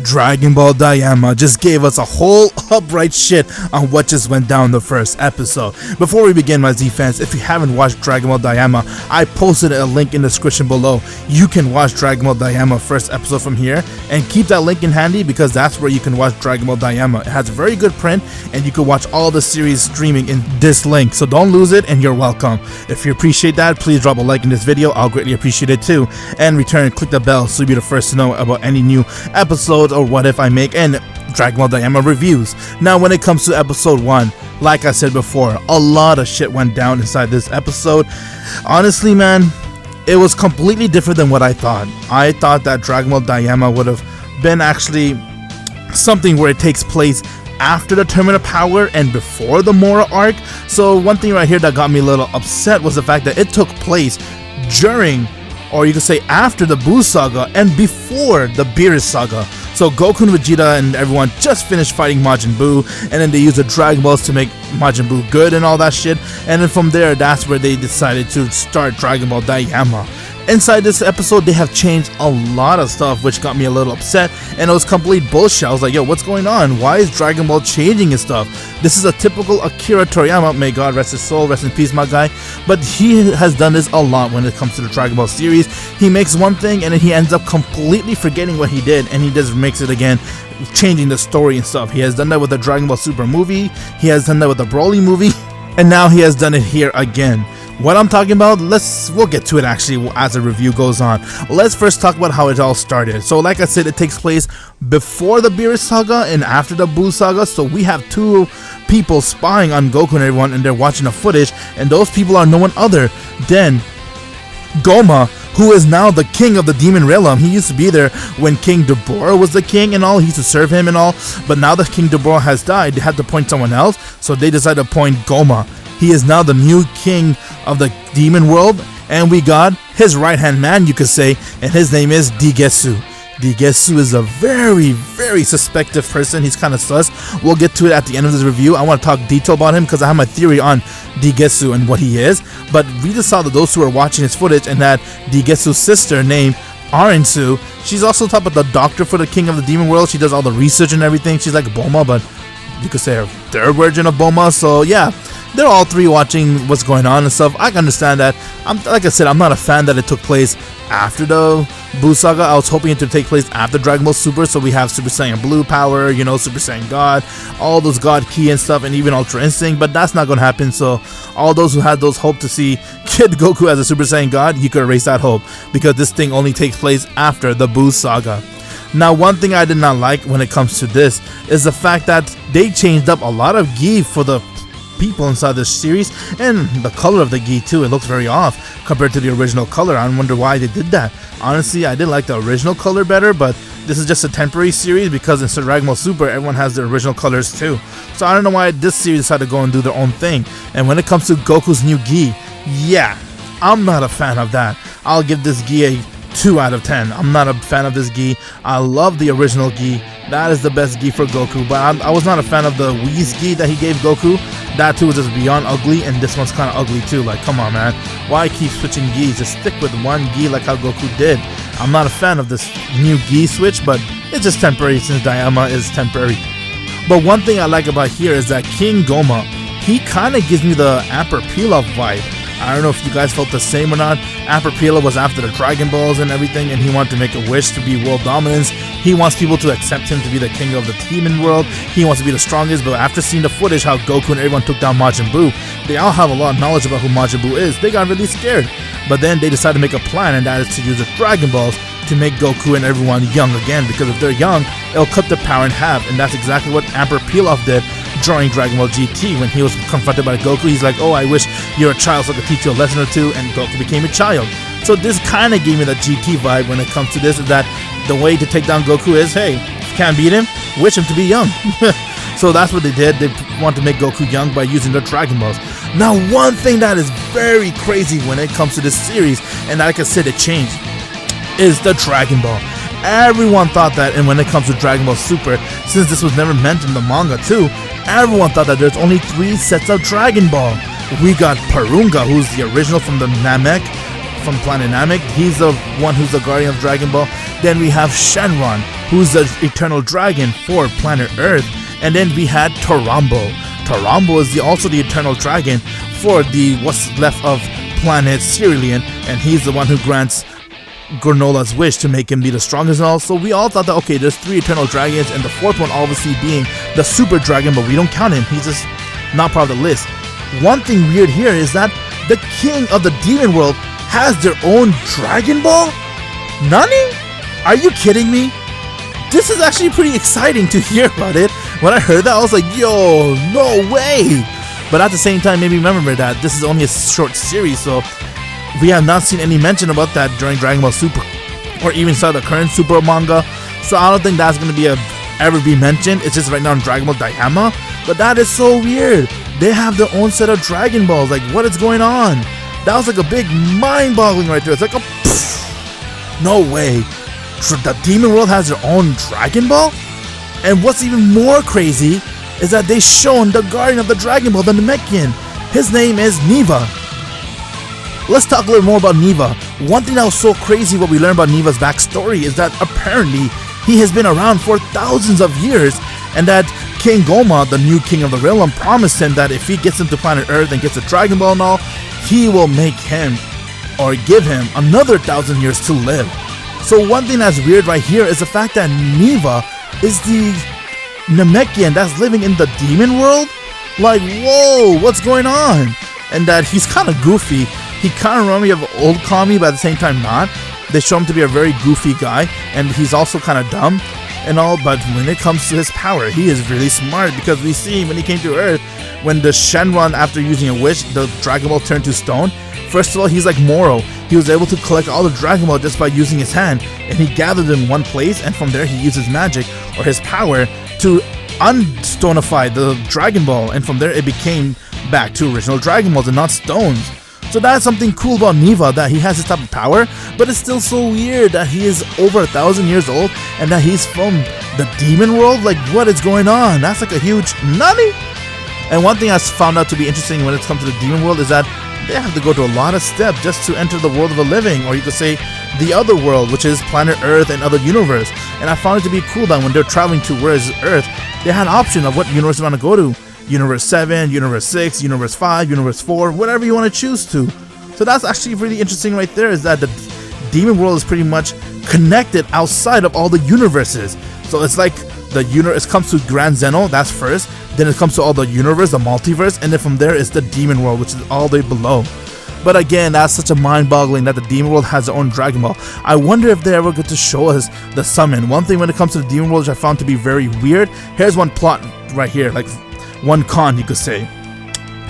Dragon Ball Daima just gave us a whole upright shit on what just went down the first episode. Before we begin, my Z fans, if you haven't watched Dragon Ball Daima, I posted a link in the description below. You can watch Dragon Ball Daima first episode from here, and keep that link in handy because that's where you can watch Dragon Ball Daima. It has a very good print, and you can watch all the series streaming in this link, so don't lose it, and you're welcome. If you appreciate that, please drop a like in this video. I'll greatly appreciate it too, and return, click the bell so you'll be the first to know about any new episodes or what if I make and Dragon Ball Daima reviews. Now, when it comes to episode 1, like I said before, a lot of shit went down inside this episode. Honestly, man, it was completely different than what I thought. I thought that Dragon Ball Daima would have been actually something where it takes place after the Tournament of Power and before the Mora arc. So one thing right here that got me a little upset was the fact that it took place during, or you could say after, the Buu Saga and before the Beerus Saga. So Goku and Vegeta and everyone just finished fighting Majin Buu, and then they used the Dragon Balls to make Majin Buu good and all that shit. And then from there, that's where they decided to start Dragon Ball Daima. Inside this episode, they have changed a lot of stuff, which got me a little upset, and it was complete bullshit. I was like, yo, what's going on? Why is Dragon Ball changing his stuff? This is a typical Akira Toriyama, may God rest his soul, rest in peace, my guy, but he has done this a lot when it comes to the Dragon Ball series. He makes one thing, and then he ends up completely forgetting what he did, and he just makes it again, changing the story and stuff. He has done that with the Dragon Ball Super movie, he has done that with the Broly movie, and now he has done it here again. What I'm talking about, we'll get to it actually as the review goes on. Let's first talk about how it all started. So like I said, it takes place before the Beerus Saga and after the Buu Saga. So we have two people spying on Goku and everyone, and they're watching the footage, and those people are no one other than Goma, who is now the king of the Demon Realm. He used to be there when King Deborah was the king and all. He used to serve him and all, but now that King Deborah has died, they had to appoint someone else, so they decided to appoint Goma. He is now the new king of the demon world, and we got his right-hand man, you could say, and his name is Digetsu. Digetsu is a very, very suspective person. He's kind of sus. We'll get to it at the end of this review. I want to talk detail about him because I have my theory on Digetsu and what he is, but we just saw that those who are watching his footage, and that Digetsu's sister named Arinsu, she's also top of the doctor for the king of the demon world. She does all the research and everything. She's like Bulma, but you could say her third version of Bulma. So yeah, they're all three watching what's going on and stuff. I can understand that. Like I said, I'm not a fan that it took place after the Buu Saga. I was hoping it to take place after Dragon Ball Super, so we have Super Saiyan Blue power, you know, Super Saiyan God, all those God Ki and stuff, and even Ultra Instinct, but that's not going to happen. So all those who had those hope to see Kid Goku as a Super Saiyan God, you could erase that hope, because this thing only takes place after the Buu Saga. Now, one thing I did not like when it comes to this is the fact that they changed up a lot of gi for the people inside this series, and the color of the gi too. It looks very off compared to the original color. I wonder why they did that. Honestly, I did like the original color better, but this is just a temporary series because in Dragon Ball Super, everyone has their original colors too. So I don't know why this series decided to go and do their own thing. And when it comes to Goku's new gi, yeah, I'm not a fan of that. I'll give this gi a 2 out of 10. I'm not a fan of this gi. I love the original gi. That is the best gi for Goku, but I was not a fan of the Whis gi that he gave Goku. That too was just beyond ugly, and this one's kind of ugly too. Like, come on, man. Why keep switching gis? Just stick with one gi like how Goku did. I'm not a fan of this new gi switch, but it's just temporary since Daima is temporary. But one thing I like about here is that King Goma, he kind of gives me the Emperor Pilaf vibe. I don't know if you guys felt the same or not. Emperor Pilaf was after the Dragon Balls and everything, and he wanted to make a wish to be world dominance. He wants people to accept him to be the king of the demon world. He wants to be the strongest, but after seeing the footage how Goku and everyone took down Majin Buu, they all have a lot of knowledge about who Majin Buu is. They got really scared. But then they decided to make a plan, and that is to use the Dragon Balls to make Goku and everyone young again, because if they're young, it'll cut their power in half, and that's exactly what Emperor Pilaf did during Dragon Ball GT. When he was confronted by Goku, he's like, oh, I wish you're a child so I could teach you a lesson or two, and Goku became a child. So this kind of gave me the GT vibe when it comes to this, is that the way to take down Goku is, hey, if you can't beat him, wish him to be young. So that's what they did. They want to make Goku young by using the Dragon Balls. Now, one thing that is very crazy when it comes to this series, and like I said, it changed, is the Dragon Ball. Everyone thought that, and when it comes to Dragon Ball Super, since this was never meant in the manga too, everyone thought that there's only 3 sets of Dragon Ball. We got Porunga, who's the original from the Namek, from planet Namek. He's the one who's the guardian of Dragon Ball. Then we have Shenron, who's the eternal dragon for planet Earth. And then we had Tarambo. Tarambo is also the eternal dragon for the what's left of planet Cerulean, and he's the one who grants Granola's wish to make him be the strongest and all. So we all thought that, okay, there's 3 eternal dragons, and the 4th one obviously being the super dragon, but we don't count him. He's just not part of the list. One thing weird here is that the king of the demon world has their own Dragon Ball? Nani? Are you kidding me? This is actually pretty exciting to hear about it. When I heard that, I was like, yo, no way. But at the same time, maybe remember that this is only a short series, so we have not seen any mention about that during Dragon Ball Super, or even saw the current Super manga. So I don't think that's going to be ever be mentioned. It's just right now in Dragon Ball Daima. But that is so weird. They have their own set of Dragon Balls. Like, what is going on? That was like a big mind-boggling right there. It's like a pfft. No way. The Demon World has their own Dragon Ball? And what's even more crazy is that they shown the guardian of the Dragon Ball, the Namekian. His name is Neva. Let's talk a little more about Neva. One thing that was so crazy what we learned about Neva's backstory is that apparently he has been around for thousands of years, and that King Goma, the new king of the realm, promised him that if he gets him to planet Earth and gets a Dragon Ball and all, he will make him or give him another 1,000 years to live. So one thing that's weird right here is the fact that Neva is the Namekian that's living in the demon world. Like, whoa, what's going on? And that he's kind of goofy. He kind of reminds me of old Kami, but at the same time not. They show him to be a very goofy guy, and he's also kind of dumb and all, but when it comes to his power, he is really smart, because we see when he came to Earth, when the Shenron, after using a wish, the Dragon Ball turned to stone. First of all, he's like Moro. He was able to collect all the Dragon Ball just by using his hand, and he gathered them in one place, and from there he used his magic, or his power, to unstonify the Dragon Ball, and from there it became back to original Dragon Balls and not stones. So that's something cool about Neva, that he has this type of power, but it's still so weird that he is over 1,000 years old and that he's from the demon world. Like, what is going on? That's like a huge nani. And one thing I found out to be interesting when it comes to the demon world is that they have to go to a lot of steps just to enter the world of the living, or you could say the other world, which is planet Earth and other universe. And I found it to be cool that when they're traveling towards Earth, they had an option of what universe they want to go to. Universe 7, Universe 6, Universe 5, Universe 4, whatever you want to choose to. So that's actually really interesting right there, is that the demon world is pretty much connected outside of all the universes. So it's like the universe comes to Grand Zeno, that's first, then it comes to all the universe, the multiverse, and then from there is the demon world, which is all the way below. But again, that's such a mind-boggling that the demon world has their own Dragon Ball. I wonder if they ever get to show us the summon. One thing when it comes to the demon world which I found to be very weird, here's one plot right here, like one con you could say.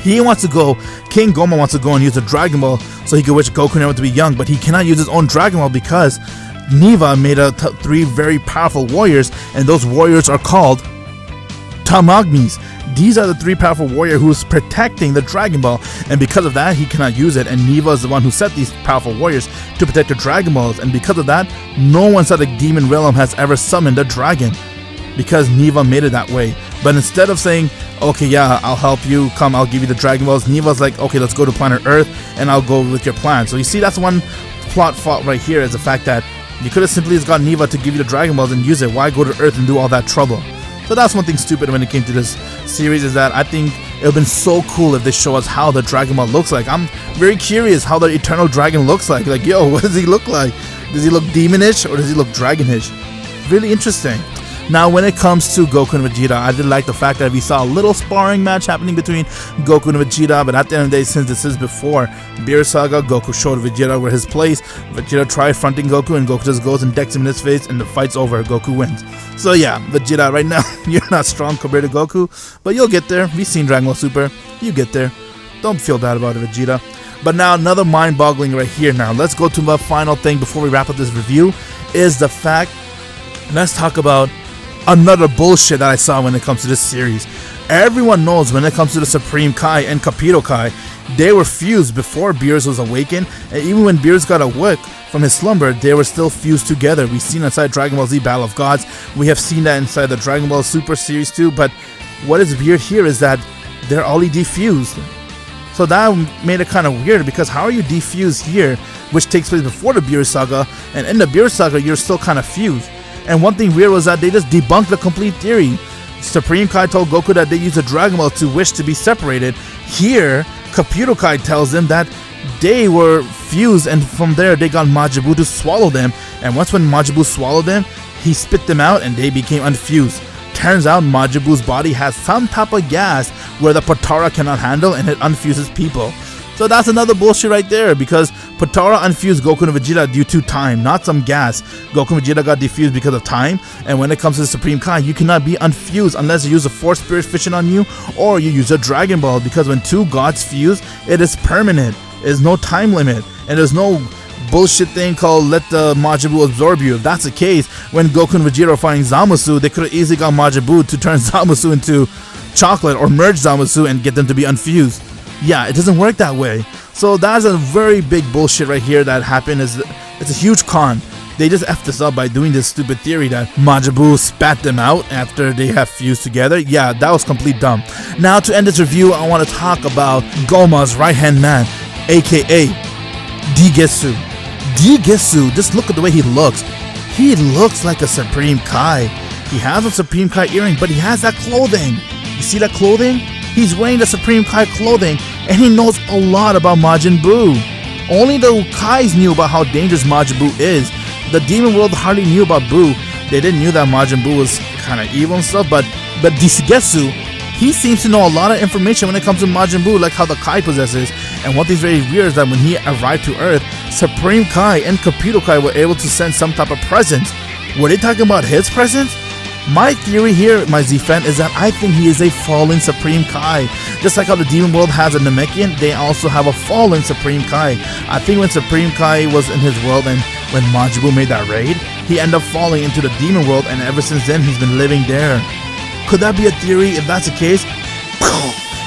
He wants to go, King Goma wants to go and use a Dragon Ball so he could wish Goku never to be young, but he cannot use his own Dragon Ball because Neva made 3 very powerful warriors, and those warriors are called Tamagmis. These are the 3 powerful warriors who's protecting the Dragon Ball, and because of that he cannot use it, and Neva is the one who set these powerful warriors to protect the Dragon Balls, and because of that no one inside the demon realm has ever summoned a dragon, because Neva made it that way. But instead of saying, okay, yeah, I'll help you, come, I'll give you the Dragon Balls, Neva's like, okay, let's go to planet Earth and I'll go with your plan. So you see, that's one plot fault right here, is the fact that you could have simply just got Neva to give you the Dragon Balls and use it. Why go to Earth and do all that trouble? So that's one thing stupid when it came to this series, is that I think it would have been so cool if they show us how the Dragon Ball looks like. I'm very curious how the Eternal Dragon looks like. Like, yo, what does he look like? Does he look demonish or does he look dragonish? Really interesting. Now, when it comes to Goku and Vegeta, I did like the fact that we saw a little sparring match happening between Goku and Vegeta, but at the end of the day, since this is before Beer Saga, Goku showed Vegeta where his place. Vegeta tried fronting Goku, and Goku just goes and decks him in his face, and the fight's over. Goku wins. So yeah, Vegeta, right now, you're not strong compared to Goku, but you'll get there. We've seen Dragon Ball Super. You get there. Don't feel bad about it, Vegeta. But now, another mind-boggling right here now. Let's go to the final thing before we wrap up this review, is the fact, let's talk about another bullshit that I saw when it comes to this series. Everyone knows when it comes to the Supreme Kai and Capito Kai, they were fused before Beerus was awakened, and even when Beerus got awake from his slumber, they were still fused together. We've seen inside Dragon Ball Z Battle of Gods, we have seen that inside the Dragon Ball Super series too, but what is weird here is that they're already defused. So that made it kind of weird, because how are you defused here, which takes place before the Beerus Saga, and in the Beerus Saga you're still kind of fused. And one thing weird was that they just debunked the complete theory. Supreme Kai told Goku that they used a Dragon Ball to wish to be separated. Here, Computer Kai tells them that they were fused, and from there they got Majin Buu to swallow them. And once when Majin Buu swallowed them, he spit them out and they became unfused. Turns out Majin Buu's body has some type of gas where the Potara cannot handle, and it unfuses people. So that's another bullshit right there, because Potara unfused Goku and Vegeta due to time, not some gas. Goku and Vegeta got defused because of time, and when it comes to the Supreme Kai, you cannot be unfused unless you use a Force Spirit Fission on you, or you use a Dragon Ball, because when two gods fuse, it is permanent. There's no time limit, and there's no bullshit thing called let the Majin Buu absorb you. If that's the case, when Goku and Vegeta were fighting Zamasu, they could have easily got Majin Buu to turn Zamasu into chocolate, or merge Zamasu and get them to be unfused. Yeah, it doesn't work that way. So that's a very big bullshit right here that happened. It's a huge con. They just effed us up by doing this stupid theory that Majin Buu spat them out after they have fused together. Yeah, that was complete dumb. Now to end this review, I want to talk about Goma's right-hand man, aka Digetsu. Digetsu, just look at the way he looks. He looks like a Supreme Kai. He has a Supreme Kai earring, but he has that clothing. You see that clothing? He's wearing the Supreme Kai clothing, and he knows a lot about Majin Buu. Only the Kais knew about how dangerous Majin Buu is. The Demon World hardly knew about Buu. They didn't knew that Majin Buu was kind of evil and stuff, but Digetsu, he seems to know a lot of information when it comes to Majin Buu, like how the Kai possesses. And what is very weird is that when he arrived to Earth, Supreme Kai and Computer Kai were able to send some type of presence. Were they talking about his presence? My theory here, my Z-fan, is that I think he is a fallen Supreme Kai. Just like how the Demon World has a Namekian, they also have a fallen Supreme Kai. I think when Supreme Kai was in his world and when Majin Buu made that raid, he ended up falling into the Demon World, and ever since then he's been living there. Could that be a theory? If that's the case,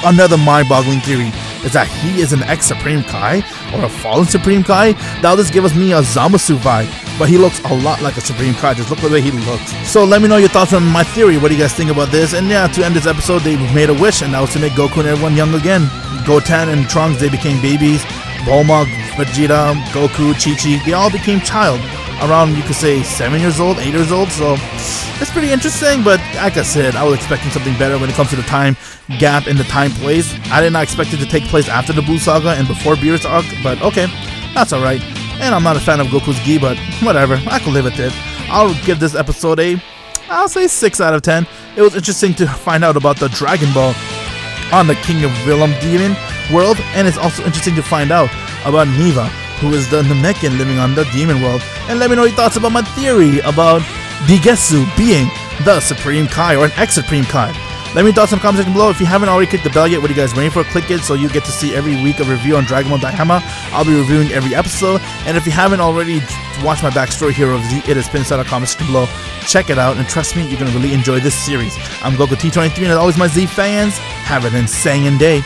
another mind-boggling theory is that he is an ex-Supreme Kai or a fallen Supreme Kai. That'll just give us me a Zamasu vibe, but he looks a lot like a Supreme Kai. Just look at the way he looks. So let me know your thoughts on my theory. What do you guys think about this? And yeah, to end this episode, they made a wish, and that was to make Goku and everyone young again. Goten and Trunks, they became babies. Bulma, Vegeta, Goku, Chi-Chi, they all became child. Around, you could say, 7 years old, 8 years old. So it's pretty interesting, but like I said, I was expecting something better when it comes to the time gap in the time place. I did not expect it to take place after the Buu Saga and before Beerus arc, but okay, that's alright. And I'm not a fan of Goku's gi, but whatever, I can live with it. I'll give this episode I'll say 6 out of 10. It was interesting to find out about the Dragon Ball on the King of Villain Demon world, and it's also interesting to find out about Neva, who is the Namekian living on the Demon World. And let me know your thoughts about my theory about Digetsu being the Supreme Kai or an ex-Supreme Kai. Let me know your thoughts in the comment section below. If you haven't already clicked the bell yet, what are you guys waiting for? Click it so you get to see every week a review on Dragon Ball Daima. I'll be reviewing every episode. And if you haven't already watched my backstory here of Z, it is pinned inside the comment section below. Check it out, and trust me, you're going to really enjoy this series. I'm Goku T23, and as always, my Z fans, have an insane day.